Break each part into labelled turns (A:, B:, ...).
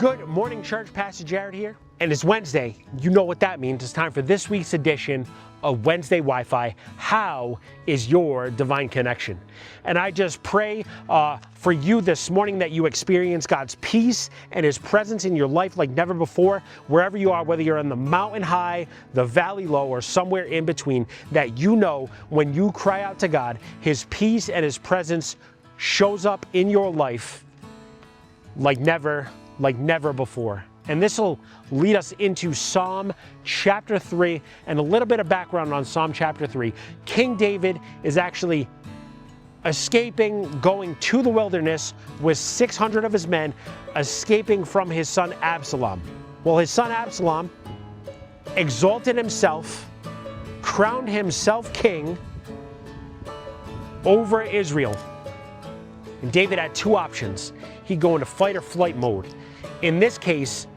A: Good morning, church. Pastor Jared here. And it's Wednesday. You know what that means. It's time for this week's edition of Wednesday Wi-Fi. How is your divine connection? And I just pray for you this morning that you experience God's peace and His presence in your life like never before, wherever you are, whether you're on the mountain high, the valley low, or somewhere in between, that you know when you cry out to God, His peace and His presence shows up in your life like never before. And this will lead us into Psalm chapter 3 and a little bit of background on Psalm chapter 3. King David is actually escaping, going to the wilderness with 600 of his men, escaping from his son Absalom. Well, his son Absalom exalted himself, crowned himself king over Israel. And David had two options. He'd go into fight or flight mode. In this case,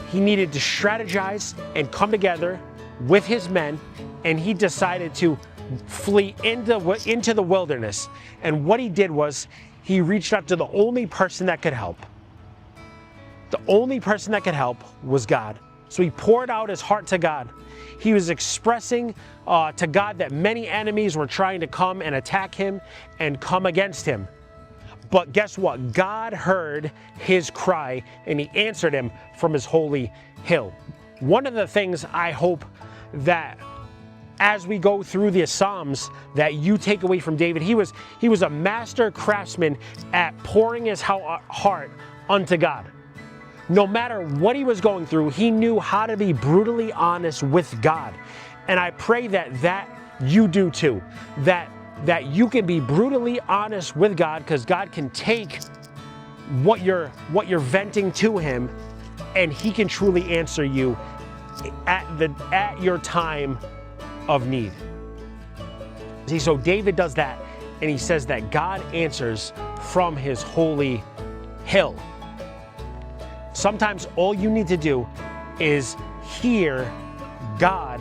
A: he needed to strategize and come together with his men, and he decided to flee into the wilderness. And what he did was he reached out to the only person that could help. The only person that could help was God. So he poured out his heart to God. He was expressing to God that many enemies were trying to come and attack him and come against him. But guess what? God heard his cry and He answered him from His holy hill. One of the things I hope that as we go through the Psalms that you take away from David, he was a master craftsman at pouring his heart unto God. No matter what he was going through, he knew how to be brutally honest with God. And I pray that you do too. That you can be brutally honest with God, because God can take what you're venting to Him, and He can truly answer you at your time of need. See, so David does that, and he says that God answers from His holy hill. Sometimes all you need to do is hear God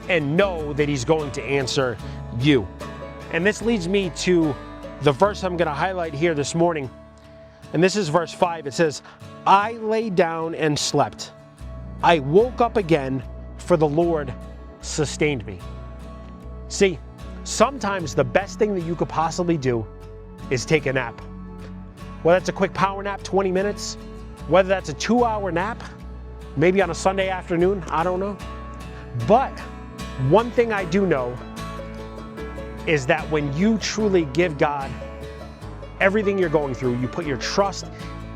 A: and know that He's going to answer you. And this leads me to the verse I'm going to highlight here this morning. And this is verse 5. It says, I lay down and slept. I woke up again, for the Lord sustained me. See, sometimes the best thing that you could possibly do is take a nap. Whether that's a quick power nap, 20 minutes, whether that's a 2-hour nap, maybe on a Sunday afternoon, I don't know. But one thing I do know is that when you truly give God everything you're going through, you put your trust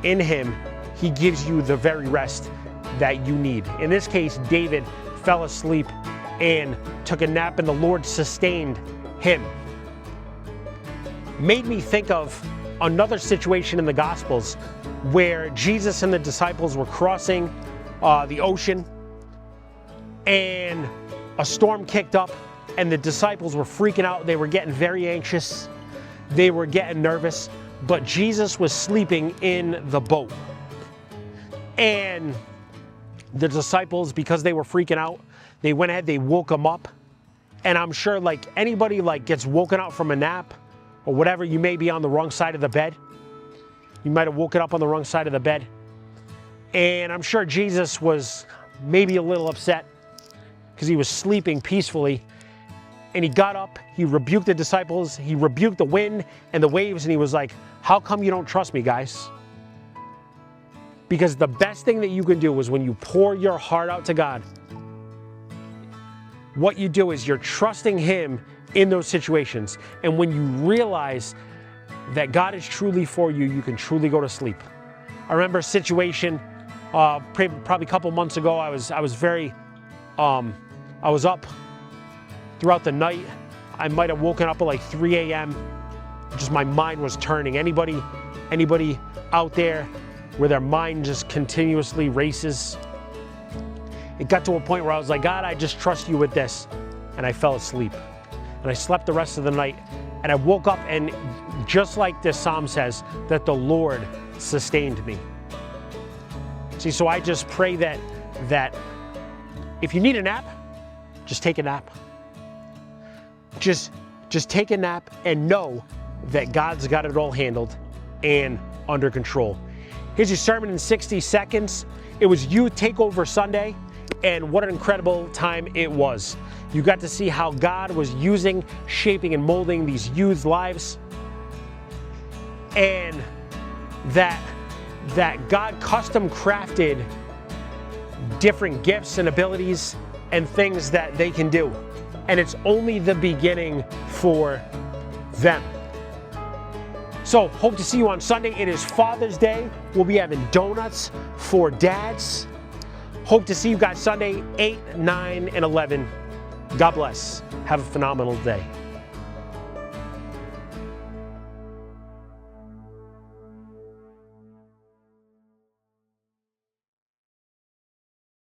A: in Him, He gives you the very rest that you need. In this case, David fell asleep and took a nap, and the Lord sustained him. Made me think of another situation in the Gospels where Jesus and the disciples were crossing the ocean, and a storm kicked up. And the disciples were freaking out. They were getting very anxious. They were getting nervous. But Jesus was sleeping in the boat. And the disciples, because they were freaking out, they went ahead, they woke him up. And I'm sure like anybody gets woken up from a nap or whatever, you may be on the wrong side of the bed. You might have woken up on the wrong side of the bed. And I'm sure Jesus was maybe a little upset because he was sleeping peacefully. And he got up, he rebuked the disciples, he rebuked the wind and the waves, and he was like, how come you don't trust me, guys? Because the best thing that you can do is when you pour your heart out to God, what you do is you're trusting Him in those situations. And when you realize that God is truly for you, you can truly go to sleep. I remember a situation probably a couple months ago. I was up throughout the night. I might have woken up at like 3 a.m. Just my mind was turning. Anybody out there where their mind just continuously races? It got to a point where I was like, God, I just trust you with this. And I fell asleep. And I slept the rest of the night. And I woke up, and just like this psalm says, that the Lord sustained me. See, so I just pray that if you need a nap, just take a nap. Just take a nap and know that God's got it all handled and under control. Here's your sermon in 60 seconds. It was Youth Takeover Sunday, and what an incredible time it was. You got to see how God was using, shaping, and molding these youths' lives, and that God custom crafted different gifts and abilities and things that they can do. And it's only the beginning for them. So, hope to see you on Sunday. It is Father's Day. We'll be having donuts for dads. Hope to see you guys Sunday, 8, 9, and 11. God bless. Have a phenomenal day.